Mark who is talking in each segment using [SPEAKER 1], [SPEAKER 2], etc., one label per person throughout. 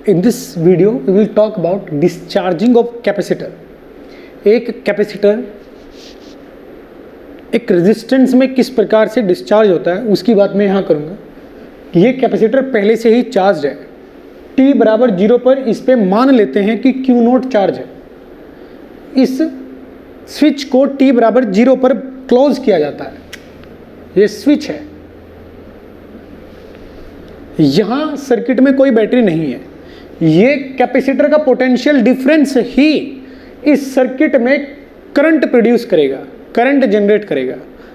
[SPEAKER 1] In this video we will talk about discharging of capacitor. एक capacitor एक resistance में किस प्रकार से डिस्चार्ज होता है उसकी बात मैं यहाँ करूँगा। ये कैपेसिटर पहले से ही चार्ज है, t बराबर 0 पर इस पे मान लेते हैं कि Q0 चार्ज है। इस स्विच को t बराबर 0 पर क्लोज किया जाता है, ये स्विच है। यहाँ सर्किट में कोई बैटरी नहीं है, ये कैपेसिटर का पोटेंशियल डिफरेंस ही इस सर्किट में करंट प्रोड्यूस करेगा, करंट जनरेट करेगा,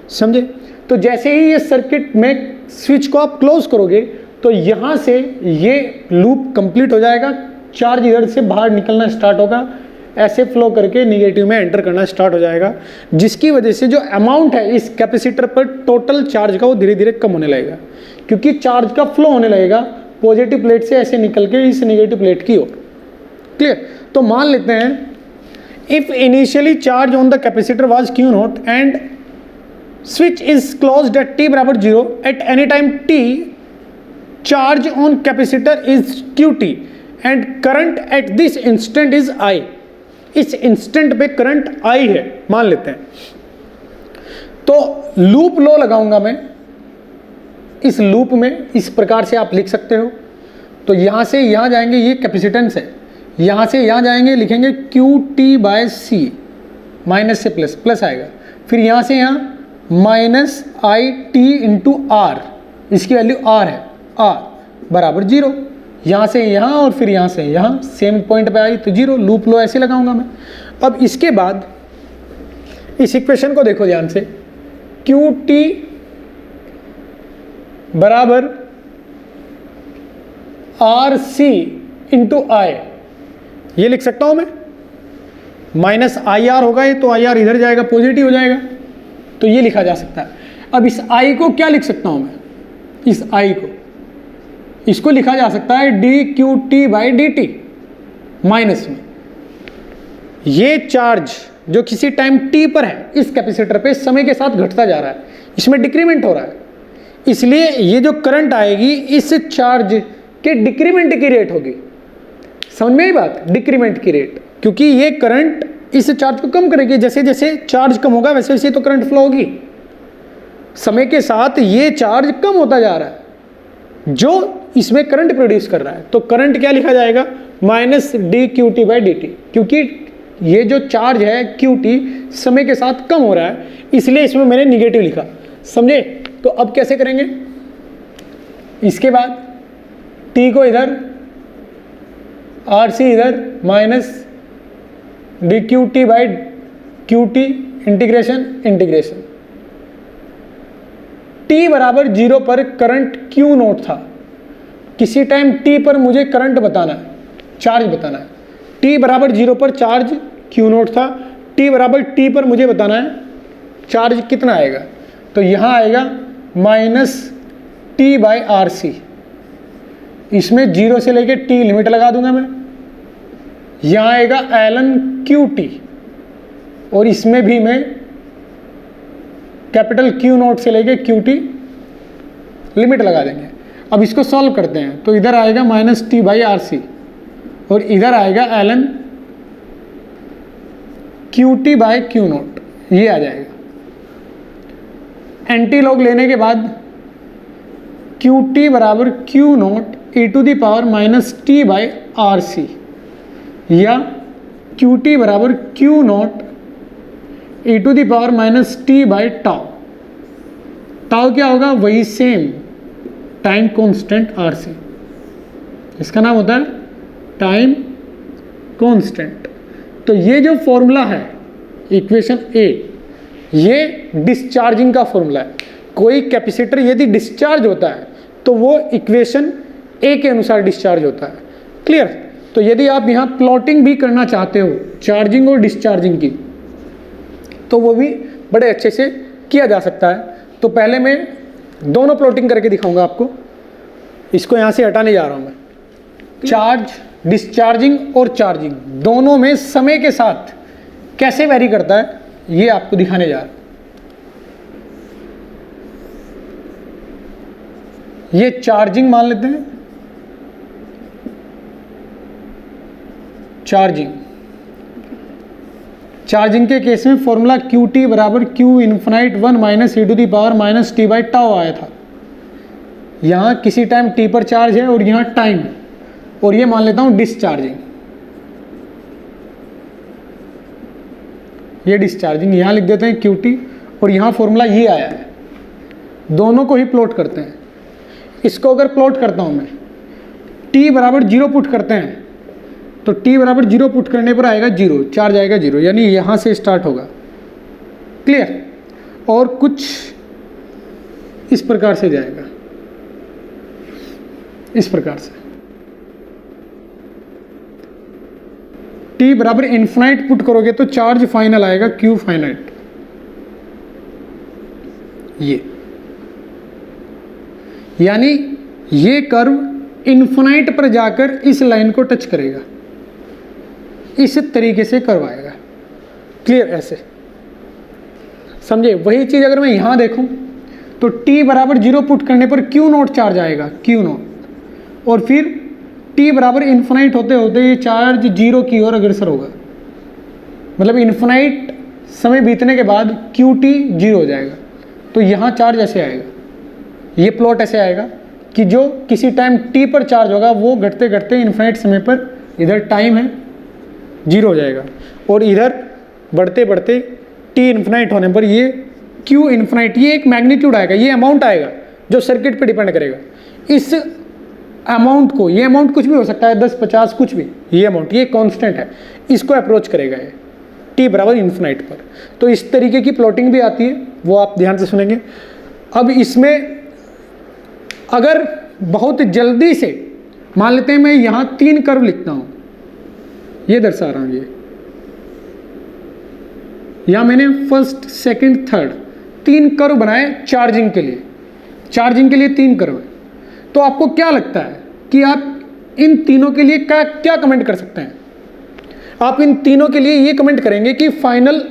[SPEAKER 1] समझे। तो जैसे ही ये सर्किट में स्विच को आप क्लोज करोगे तो यहाँ से ये लूप कंप्लीट हो जाएगा, चार्ज इधर से बाहर निकलना स्टार्ट होगा, ऐसे फ्लो करके निगेटिव में एंटर करना स्टार्ट हो जाएगा, जिसकी वजह से जो अमाउंट है इस कैपेसिटर पर टोटल चार्ज का वो धीरे धीरे कम होने लगेगा, क्योंकि चार्ज का फ्लो होने लगेगा पॉजिटिव प्लेट से ऐसे निकल के इस नेगेटिव प्लेट की ओर। क्लियर। तो मान लेते हैं if initially charge on the capacitor was Q0 and switch is closed eight t बराबर 0 at any time t charge on capacitor is QT and current at this instant is I। इस instant पे current I है मान लेते हैं। तो loop लो लगाऊंगा मैं, इस लूप में इस प्रकार से आप लिख सकते हो। तो यहाँ से यहाँ जाएंगे, ये कैपेसिटेंस है, यहाँ से यहाँ जाएंगे, लिखेंगे QT/C, माइनस से प्लस, प्लस आएगा, फिर यहाँ से यहाँ माइनस IT इंटू R, इसकी वैल्यू R है, R बराबर 0, यहाँ से यहाँ और फिर यहाँ से यहाँ सेम पॉइंट पे आई तो 0। लूप लो ऐसे लगाऊंगा मैं। अब इसके बाद इस इक्वेशन को देखो ध्यान से, QT बराबर RC इंटू I, ये लिख सकता हूं मैं। माइनस IR होगा ये, तो IR इधर जाएगा, पॉजिटिव हो जाएगा, तो ये लिखा जा सकता है। अब इस I को क्या लिख सकता हूं मैं, इस I को, इसको लिखा जा सकता है dQT/dt माइनस में। ये चार्ज जो किसी टाइम t पर है इस कैपेसिटर पे समय के साथ घटता जा रहा है, इसमें डिक्रीमेंट हो रहा है, इसलिए ये जो करंट आएगी इस चार्ज के डिक्रीमेंट की रेट होगी। समझ में आई बात, डिक्रीमेंट की रेट, क्योंकि ये करंट इस चार्ज को कम करेगी, जैसे जैसे चार्ज कम होगा वैसे वैसे तो करंट फ्लो होगी। समय के साथ ये चार्ज कम होता जा रहा है जो इसमें करंट प्रोड्यूस कर रहा है। तो करंट क्या लिखा जाएगा, माइनस dQT/dt, क्योंकि ये जो चार्ज है QT समय के साथ कम हो रहा है, इसलिए इसमें मैंने निगेटिव लिखा, समझे। तो अब कैसे करेंगे, इसके बाद t को इधर, RC इधर, minus dQT/QT integration integration. t बराबर 0 पर करंट Q0 था, किसी टाइम t पर मुझे करंट बताना है, चार्ज बताना है। t बराबर 0 पर चार्ज Q0 था, t बराबर t पर मुझे बताना है चार्ज कितना आएगा। तो यहाँ आएगा माइनस T/RC, इसमें 0 से लेके t लिमिट लगा दूंगा मैं। यहाँ आएगा ln QT और इसमें भी मैं कैपिटल Q0 से लेके QT लिमिट लगा देंगे। अब इसको सॉल्व करते हैं, तो इधर आएगा माइनस T/RC और इधर आएगा ln QT/Q0, ये आ जाएगा। एंटी लॉग लेने के बाद QT बराबर Q0 e⁻ -T/RC या QT बराबर Q0 e⁻ टाउ क्या होगा, वही सेम टाइम कांस्टेंट RC, इसका नाम होता है टाइम कांस्टेंट। तो ये जो फॉर्मूला है इक्वेशन A, ये डिस्चार्जिंग का फॉर्मूला है। कोई कैपेसिटर यदि डिस्चार्ज होता है तो वो इक्वेशन A के अनुसार डिस्चार्ज होता है। क्लियर। तो यदि आप यहाँ प्लॉटिंग भी करना चाहते हो चार्जिंग और डिस्चार्जिंग की, तो वो भी बड़े अच्छे से किया जा सकता है। तो पहले मैं दोनों प्लॉटिंग करके दिखाऊंगा आपको, इसको यहाँ से हटाने जा रहा हूँ मैं। चार्ज, डिस्चार्जिंग और चार्जिंग दोनों में समय के साथ कैसे वेरी करता है ये आपको दिखाने जा रहा हूँ। ये चार्जिंग मान लेते हैं, चार्जिंग के केस में फॉर्मूला क्यू टी बराबर Q infinite 1 minus e to the power minus t by tau आया था। यहाँ किसी टाइम टी पर चार्ज है और यहाँ टाइम है, और ये मान लेता हूँ डिस्चार्जिंग, ये डिस्चार्जिंग यहाँ लिख देते हैं क्यू टी, और यहाँ फॉर्मूला ये आया है। दोनों को ही प्लॉट करते हैं। इसको अगर प्लॉट करता हूँ मैं, t बराबर 0 पुट करते हैं तो t बराबर 0 पुट करने पर आएगा 0, चार्ज आएगा 0, यानी यहाँ से स्टार्ट होगा। क्लियर? और कुछ इस प्रकार से जाएगा, इस प्रकार से। t बराबर इन्फिनाइट पुट करोगे तो चार्ज फाइनल आएगा q फाइनाइट, ये यानी ये कर्व इन्फिनाइट पर जाकर इस लाइन को टच करेगा, इस तरीके से कर्व आएगा। क्लियर? ऐसे समझे? वही चीज अगर मैं यहां देखूं तो t बराबर 0 पुट करने पर q नॉट चार्ज आएगा, q नॉट, और फिर t बराबर इन्फिनाइट होते होते ये चार्ज 0 की ओर अग्रसर होगा। मतलब इन्फिनाइट समय बीतने के बाद qt 0 हो जाएगा। तो यहाँ चार्ज ऐसे आएगा, ये प्लॉट ऐसे आएगा कि जो किसी टाइम t पर चार्ज होगा वो घटते घटते इन्फिनाइट समय पर, इधर टाइम है 0 हो जाएगा, और इधर बढ़ते बढ़ते t इन्फिनाइट होने पर ये q इन्फिनाइट, ये एक मैग्नीट्यूड आएगा, ये अमाउंट आएगा जो सर्किट पे डिपेंड करेगा। इस अमाउंट को, ये अमाउंट कुछ भी हो सकता है, 10, 50, कुछ भी, ये अमाउंट, ये कांस्टेंट है, इसको अप्रोच करेगा ये t बराबर इन्फिनाइट पर। तो इस तरीके की प्लॉटिंग भी आती है, वो आप ध्यान से सुनेंगे। अब इसमें अगर बहुत जल्दी से, मान लेते हैं मैं यहाँ 3 कर्व लिखता हूँ, ये दर्शा रहा हूँ, ये यहाँ मैंने फर्स्ट, सेकंड, थर्ड 3 कर्व बनाए चार्जिंग के लिए, चार्जिंग के लिए 3 कर्व है। तो आपको क्या लगता है कि आप इन तीनों के लिए क्या क्या कमेंट कर सकते हैं? आप इन तीनों के लिए ये कमेंट करेंगे कि फाइनल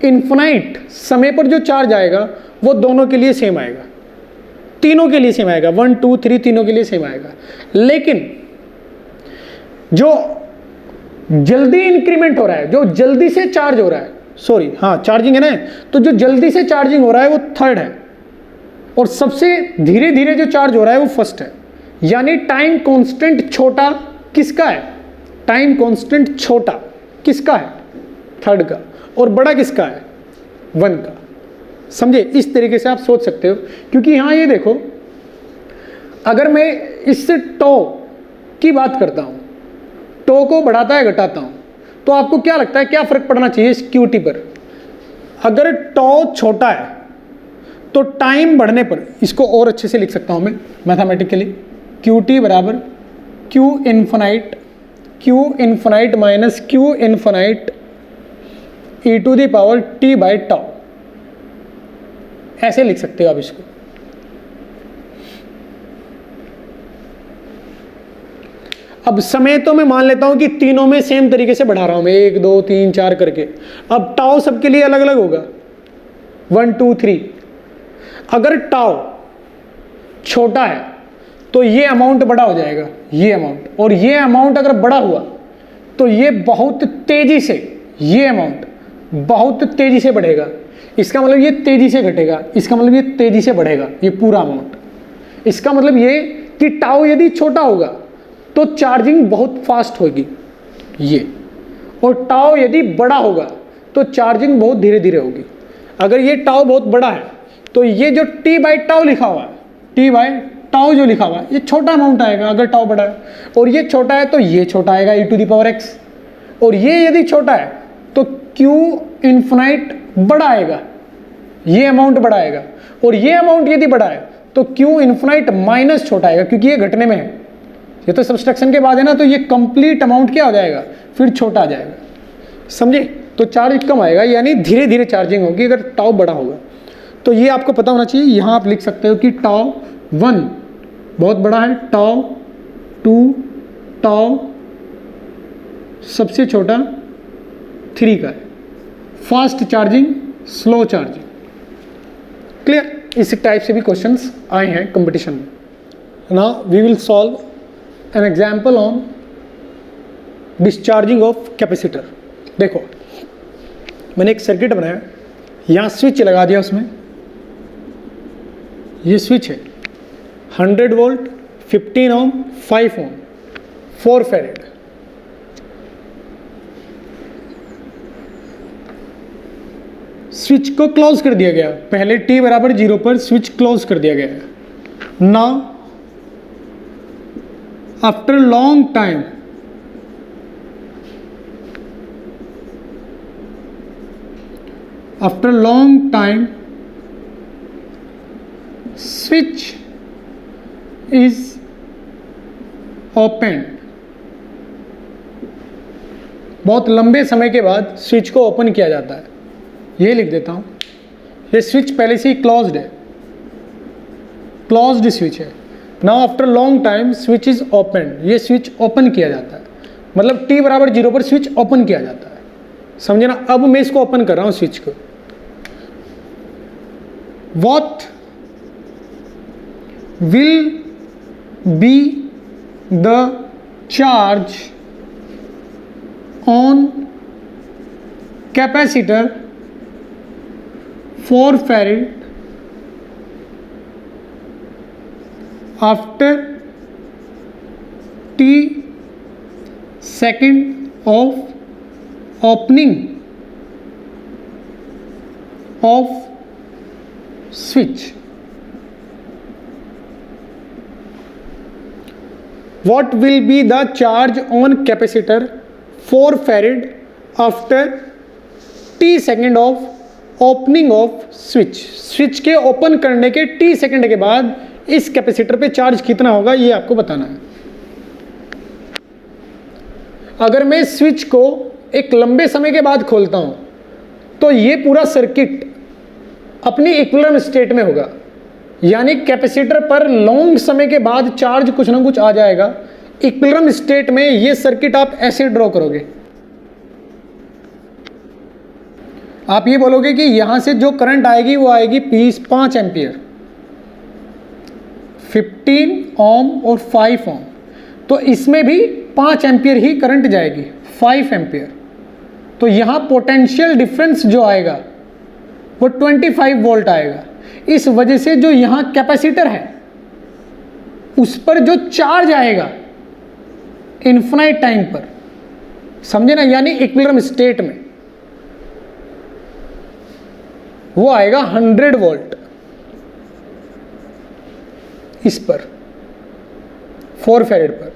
[SPEAKER 1] इन्फिनाइट समय पर जो चार्ज आएगा वो दोनों के लिए सेम आएगा, तीनों के लिए सेम आएगा, 1, 2, 3 तीनों के लिए सेम आएगा। लेकिन जो जल्दी इंक्रीमेंट हो रहा है, जो जल्दी से चार्ज हो रहा है, सॉरी हाँ चार्जिंग है ना, तो जो जल्दी से चार्जिंग हो रहा है वो थर्ड है, और सबसे धीरे धीरे जो चार्ज हो रहा है वो फर्स्ट है। यानी टाइम कांस्टेंट छोटा किसका है? टाइम कांस्टेंट छोटा किसका है? थर्ड का, और बड़ा किसका है? 1 का। समझे? इस तरीके से आप सोच सकते हो, क्योंकि यहाँ ये देखो, अगर मैं इससे टो की बात करता हूँ, टो को बढ़ाता है घटाता हूँ, तो आपको क्या लगता है क्या फर्क पड़ना चाहिए इस क्यूटी पर? अगर टो छोटा है तो टाइम बढ़ने पर, इसको और अच्छे से लिख सकता हूँ मैं मैथमेटिकली, क्यू टी बराबर Q infinite minus Q infinite e to the power t by tau, ऐसे लिख सकते हो आप इसको। अब समय तो मैं मान लेता हूं कि तीनों में सेम तरीके से बढ़ा रहा हूं मैं, 1, 2, 3, 4 करके। अब टाउ सबके लिए अलग अलग होगा, 1, 2, 3। अगर टाउ छोटा है तो ये अमाउंट बड़ा हो जाएगा, ये अमाउंट, और ये अमाउंट अगर बड़ा हुआ तो ये बहुत तेजी से, ये अमाउंट बहुत तेजी से बढ़ेगा। इसका मतलब ये तेजी से घटेगा, इसका मतलब ये तेजी से बढ़ेगा, ये पूरा अमाउंट। इसका मतलब ये कि टाउ यदि छोटा होगा तो चार्जिंग बहुत फास्ट होगी ये, और टाउ यदि बड़ा होगा तो चार्जिंग बहुत धीरे धीरे होगी। अगर ये टाउ बहुत बड़ा है तो ये जो टी बाई टाउ लिखा हुआ है, टी बाई टाउ जो लिखा हुआ है, ये छोटा अमाउंट आएगा अगर टाउ बड़ा है, और ये छोटा है तो ये छोटा आएगा e to the power x, और ये यदि छोटा है तो q इन्फिनाइट बड़ा आएगा, ये अमाउंट बड़ा आएगा, और ये अमाउंट यदि बड़ा है तो q इन्फिनाइट माइनस छोटा आएगा, क्योंकि ये घटने में है, ये तो सब्सट्रैक्शन के बाद है ना, तो ये कंप्लीट अमाउंट क्या हो जाएगा, फिर छोटा आ जाएगा। समझे? तो चार्ज कम आएगा, यानी धीरे धीरे चार्जिंग होगी अगर टाउ बड़ा होगा। तो ये आपको पता होना चाहिए। यहाँ आप लिख सकते हो कि टाउ 1 बहुत बड़ा है, टाउ 2, टाउ सबसे छोटा 3 का है। Fast charging, slow charging. Clear? इस टाइप से भी क्वेश्चंस आए हैं कंपटीशन में। Now we will solve an example on discharging of capacitor. देखो मैंने एक सर्किट बनाया, यहाँ स्विच लगा दिया, उसमें ये स्विच है 100 वोल्ट, 15 ओम, 5 ओम, 4 फैरेड। स्विच को क्लोज कर दिया गया, पहले t बराबर 0 पर स्विच क्लोज कर दिया गया है। Now after long time switch is opened। बहुत लंबे समय के बाद स्विच को ओपन किया जाता है, ये लिख देता हूं। ये स्विच पहले से ही क्लोज्ड है, क्लोज्ड स्विच है। Now after long time switch is open, ये स्विच ओपन किया जाता है, मतलब t बराबर 0 पर स्विच ओपन किया जाता है, समझे ना। अब मैं इसको ओपन कर रहा हूं स्विच को। What will be the charge on capacitor 4 farad after t second of opening of switch? What will be the charge on capacitor 4 farad after t second of opening of switch? Switch के open करने के t second के बाद इस capacitor पे charge कितना होगा, ये आपको बताना है। अगर मैं स्विच को एक लंबे समय के बाद खोलता हूं तो ये पूरा सर्किट अपनी इक्विलिब्रियम स्टेट में होगा, यानी कैपेसिटर पर लॉन्ग समय के बाद चार्ज कुछ ना कुछ आ जाएगा। इक्विलिब्रियम स्टेट में ये सर्किट आप ऐसे ड्रॉ करोगे, आप ये बोलोगे कि यहां से जो करंट आएगी वो आएगी 5 एम्पियर, 15 ओम और 5 ओम, तो इसमें भी 5 एम्पियर ही करंट जाएगी, 5 एम्पियर। तो यहां पोटेंशियल डिफरेंस जो आएगा वो 25 वोल्ट आएगा। इस वजह से जो यहां कैपेसिटर है उस पर जो चार्ज आएगा इन्फिनाइट टाइम पर, समझे ना, यानी इक्विलिब्रियम स्टेट में, वो आएगा 100 वोल्ट इस पर 4 फैरेड पर।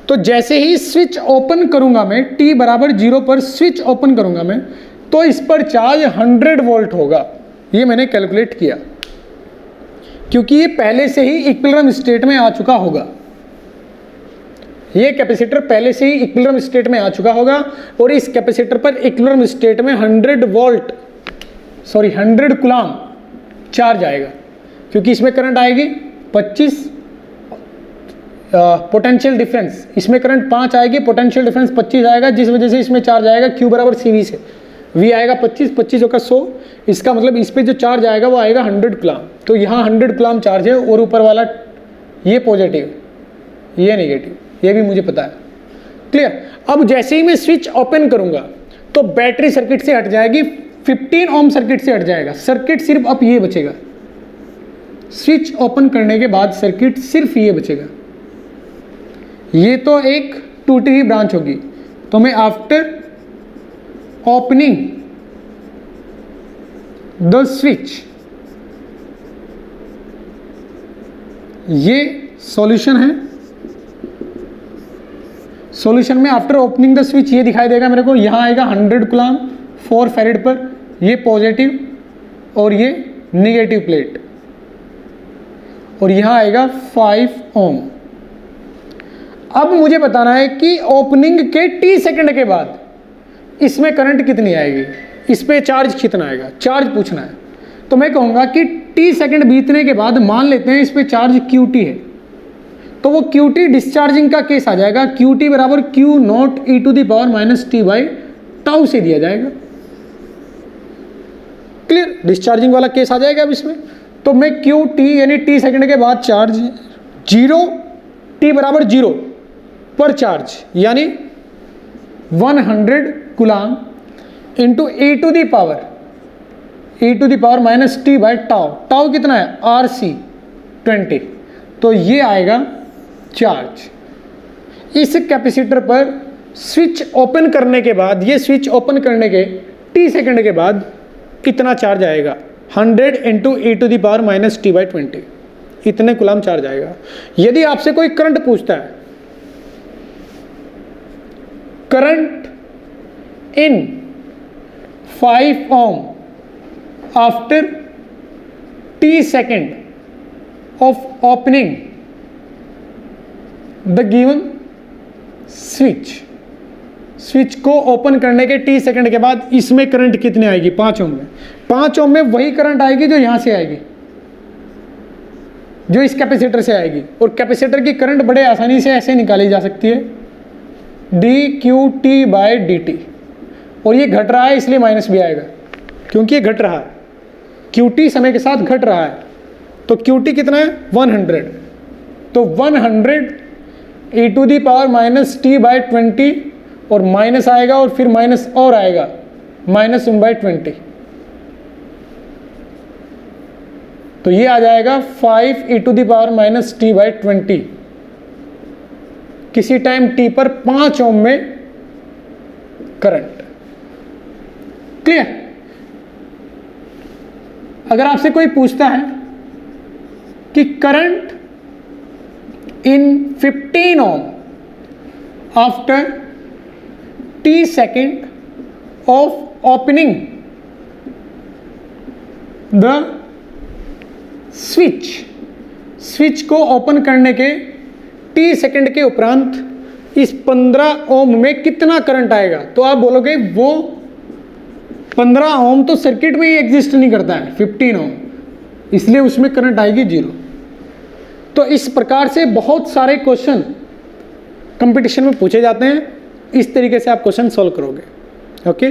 [SPEAKER 1] तो जैसे ही स्विच ओपन करूंगा मैं, t बराबर 0 पर स्विच ओपन करूंगा मैं, तो इस पर चार्ज 100 वोल्ट होगा। ये मैंने कैलकुलेट किया क्योंकि ये पहले से ही इक्विलिब्रियम स्टेट में आ चुका होगा। ये कैपेसिटर पहले से ही इक्विलिब्रियम स्टेट में आ चुका होगा और इस कैपेसिटर पर इक्विलिब्रियम स्टेट में 100 कूलम चार्ज आएगा, क्योंकि इसमें करंट आएगी 25, पोटेंशियल डिफरेंस, इसमें करंट 5 आएगी, पोटेंशियल डिफरेंस 25 आएगा, जिस वजह से इसमें चार्ज आएगा Q बराबर CV से। V आएगा 25 होगा 100, इसका मतलब इस पे जो चार्ज आएगा वो आएगा 100 कूलम। तो यहाँ 100 कूलम चार्ज है और ऊपर वाला ये पॉजिटिव, ये नेगेटिव, ये भी मुझे पता है। क्लियर। अब जैसे ही मैं स्विच ओपन करूंगा तो बैटरी सर्किट से हट जाएगी, 15 ओम सर्किट से हट जाएगा, सर्किट सिर्फ अब ये बचेगा। स्विच ओपन करने के बाद सर्किट सिर्फ ये बचेगा। ये तो एक टूटी हुई ब्रांच होगी, तो मैं आफ्टर ओपनिंग द स्विच, ये सॉल्यूशन है। सॉल्यूशन में आफ्टर ओपनिंग द स्विच ये दिखाई देगा मेरे को, यहां आएगा 100 कूलम 4 फैरेड पर, ये पॉजिटिव और ये नेगेटिव प्लेट, और यहां आएगा 5 ओम। अब मुझे बताना है कि ओपनिंग के t सेकंड के बाद इसमें करंट कितनी आएगी, इस पे चार्ज कितना आएगा, चार्ज पूछना है। तो मैं कहूँगा कि t सेकंड बीतने के बाद मान लेते हैं इस पे चार्ज QT है, तो वो QT डिस्चार्जिंग का केस आ जाएगा। QT बराबर Q naught e to the power minus t by tau से दिया जाएगा। क्लियर, डिस्चार्जिंग वाला केस आ जाएगा अब इसमें। तो मैं QT यानी t सेकंड के बाद चार्ज 0, t बराबर 0 पर चार्ज, यानी 100 coulomb into e to the power minus t by tau. Tau कितना है? RC 20। तो ये आएगा चार्ज। इस कैपेसिटर पर स्विच ओपन करने के बाद, ये स्विच ओपन करने के t सेकंड के बाद कितना चार्ज आएगा? 100 into e to the power minus t by 20, इतने कूलाम चार्ज आएगा। यदि आपसे कोई करंट पूछता है, current in 5 ohm after t second of opening the given switch को ओपन करने के t सेकंड के बाद इसमें करंट कितनी आएगी? 5 ओम में। 5 ओम में वही करंट आएगी जो यहां से आएगी, जो इस कैपेसिटर से आएगी। और कैपेसिटर की करंट बड़े आसानी से ऐसे निकाली जा सकती है, dQt बाय dt। और ये घट रहा है इसलिए माइनस भी आएगा, क्योंकि ये घट रहा है, Qt समय के साथ घट रहा है। तो Qt कितना है? 100। तो 100 e to the power minus t by 20, और माइनस आएगा और फिर माइनस और आएगा, माइनस 1/20। तो ये आ जाएगा 5 e to the power minus t by 20 किसी टाइम t पर 5 ओम में करंट। क्लियर? अगर आपसे कोई पूछता है कि current in 15 ohm after t second of opening the switch को ओपन करने के t सेकेंड के उपरांत इस 15 ओम में कितना करंट आएगा? तो आप बोलोगे वो 15 ओम तो सर्किट में ही एग्जिस्ट नहीं करता है, 15 ओम, इसलिए उसमें करंट आएगी 0। तो इस प्रकार से बहुत सारे क्वेश्चन कंपटीशन में पूछे जाते हैं। इस तरीके से आप क्वेश्चन सॉल्व करोगे। ओके।